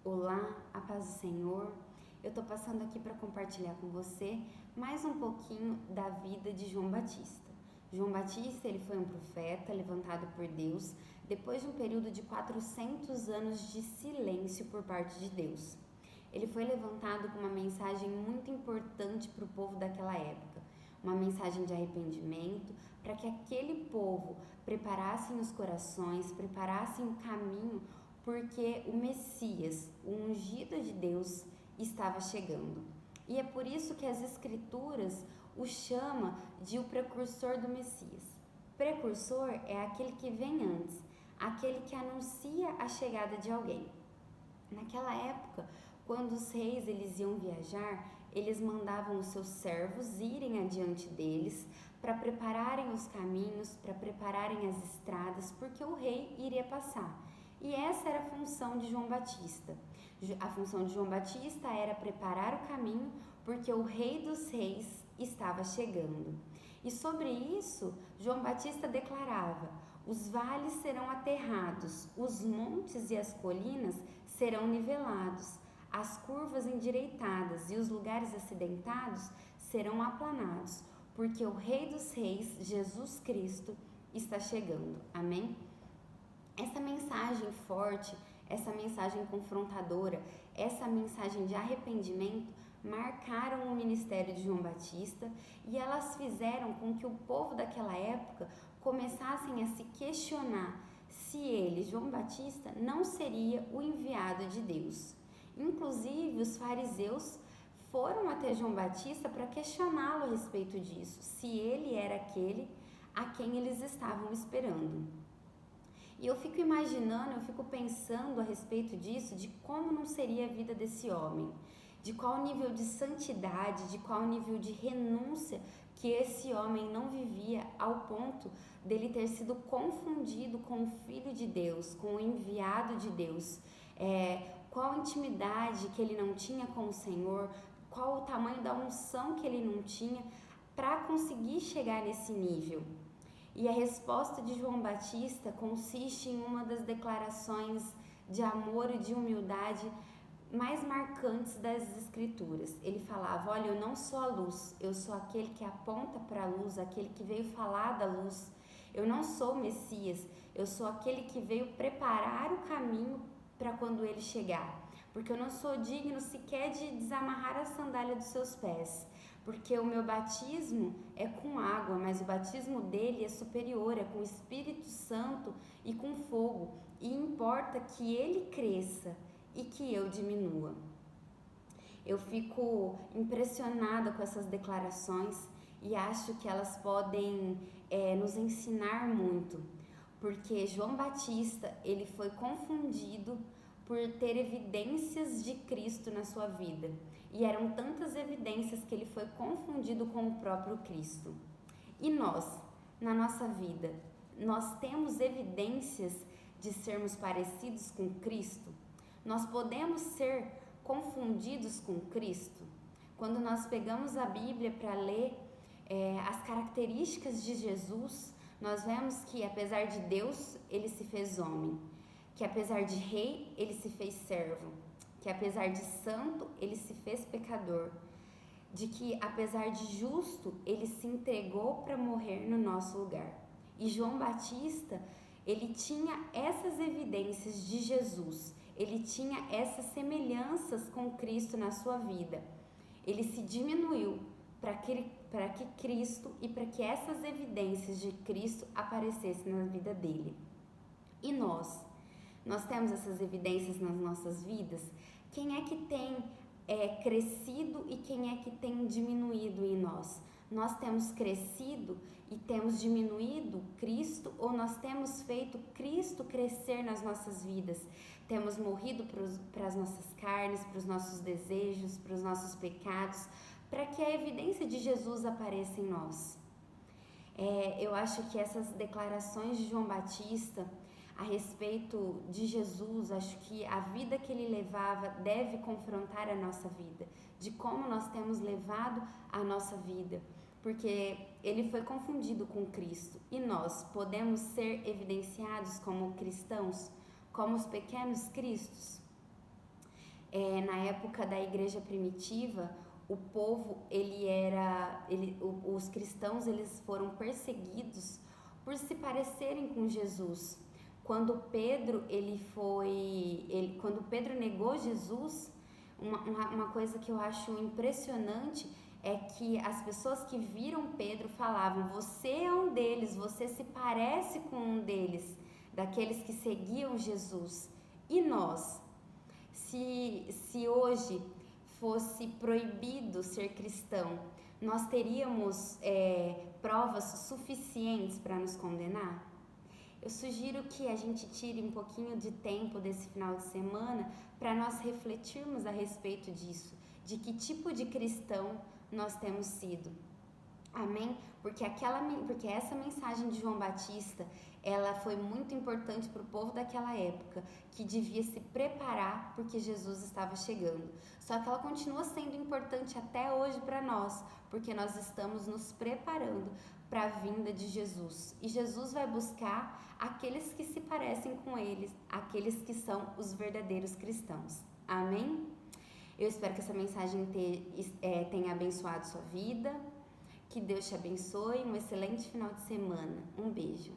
Olá, a paz do Senhor. Eu tô passando aqui para compartilhar com você mais um pouquinho da vida de João Batista. João Batista, ele foi um profeta levantado por Deus depois de um período de 400 anos de silêncio por parte de Deus. Ele foi levantado com uma mensagem muito importante para o povo daquela época, uma mensagem de arrependimento, para que aquele povo preparassem os corações, preparassem o caminho, porque o Messias, o ungido de Deus, estava chegando. E é por isso que as Escrituras o chama de o precursor do Messias. Precursor é aquele que vem antes, aquele que anuncia a chegada de alguém. Naquela época, quando os reis eles iam viajar, eles mandavam os seus servos irem adiante deles para prepararem os caminhos, para prepararem as estradas, porque o rei iria passar. E essa era a função de João Batista. A função de João Batista era preparar o caminho, porque o Rei dos Reis estava chegando. E sobre isso, João Batista declarava: os vales serão aterrados, os montes e as colinas serão nivelados, as curvas endireitadas e os lugares acidentados serão aplanados, porque o Rei dos Reis, Jesus Cristo, está chegando. Amém? Essa mensagem forte, essa mensagem confrontadora, essa mensagem de arrependimento marcaram o ministério de João Batista e elas fizeram com que o povo daquela época começassem a se questionar se ele, João Batista, não seria o enviado de Deus. Inclusive, os fariseus foram até João Batista para questioná-lo a respeito disso, se ele era aquele a quem eles estavam esperando. E eu fico imaginando, eu fico pensando a respeito disso, de como não seria a vida desse homem, de qual nível de santidade, de qual nível de renúncia que esse homem não vivia ao ponto dele ter sido confundido com o Filho de Deus, com o enviado de Deus. Qual intimidade que ele não tinha com o Senhor, qual o tamanho da unção que ele não tinha para conseguir chegar nesse nível. E a resposta de João Batista consiste em uma das declarações de amor e de humildade mais marcantes das Escrituras. Ele falava: olha, eu não sou a luz, eu sou aquele que aponta para a luz, aquele que veio falar da luz. Eu não sou o Messias, eu sou aquele que veio preparar o caminho para quando ele chegar. Porque eu não sou digno sequer de desamarrar a sandália dos seus pés. Porque o meu batismo é com água, mas o batismo dele é superior, é com o Espírito Santo e com fogo. E importa que ele cresça e que eu diminua. Eu fico impressionada com essas declarações e acho que elas podem nos ensinar muito. Porque João Batista, ele foi confundido por ter evidências de Cristo na sua vida. E eram tantas evidências que ele foi confundido com o próprio Cristo. E nós, na nossa vida, nós temos evidências de sermos parecidos com Cristo? Nós podemos ser confundidos com Cristo? Quando nós pegamos a Bíblia para ler as características de Jesus, nós vemos que apesar de Deus, ele se fez homem. Que apesar de rei, ele se fez servo. Que apesar de santo, ele se fez pecador. De que apesar de justo, ele se entregou para morrer no nosso lugar. E João Batista, ele tinha essas evidências de Jesus. Ele tinha essas semelhanças com Cristo na sua vida. Ele se diminuiu para que Cristo e para que essas evidências de Cristo aparecessem na vida dele. E nós temos essas evidências nas nossas vidas? Quem é que tem crescido e quem é que tem diminuído em nós? Nós temos crescido e temos diminuído Cristo, ou nós temos feito Cristo crescer nas nossas vidas? Temos morrido para as nossas carnes, para os nossos desejos, para os nossos pecados, para que a evidência de Jesus apareça em nós. Eu acho que essas declarações de João Batista a respeito de Jesus, acho que a vida que ele levava deve confrontar a nossa vida, de como nós temos levado a nossa vida, porque ele foi confundido com Cristo. E nós podemos ser evidenciados como cristãos, como os pequenos cristos? Na época da igreja primitiva, o povo, os cristãos, eles foram perseguidos por se parecerem com Jesus. Quando quando Pedro negou Jesus, uma coisa que eu acho impressionante é que as pessoas que viram Pedro falavam: você é um deles, você se parece com um deles, daqueles que seguiam Jesus. E nós? Se hoje fosse proibido ser cristão, nós teríamos provas suficientes para nos condenar? Eu sugiro que a gente tire um pouquinho de tempo desse final de semana para nós refletirmos a respeito disso, de que tipo de cristão nós temos sido. Amém? Porque essa mensagem de João Batista, ela foi muito importante para o povo daquela época, que devia se preparar porque Jesus estava chegando. Só que ela continua sendo importante até hoje para nós, porque nós estamos nos preparando para a vinda de Jesus. E Jesus vai buscar aqueles que se parecem com eles, aqueles que são os verdadeiros cristãos. Amém? Eu espero que essa mensagem tenha abençoado sua vida. Que Deus te abençoe, um excelente final de semana. Um beijo.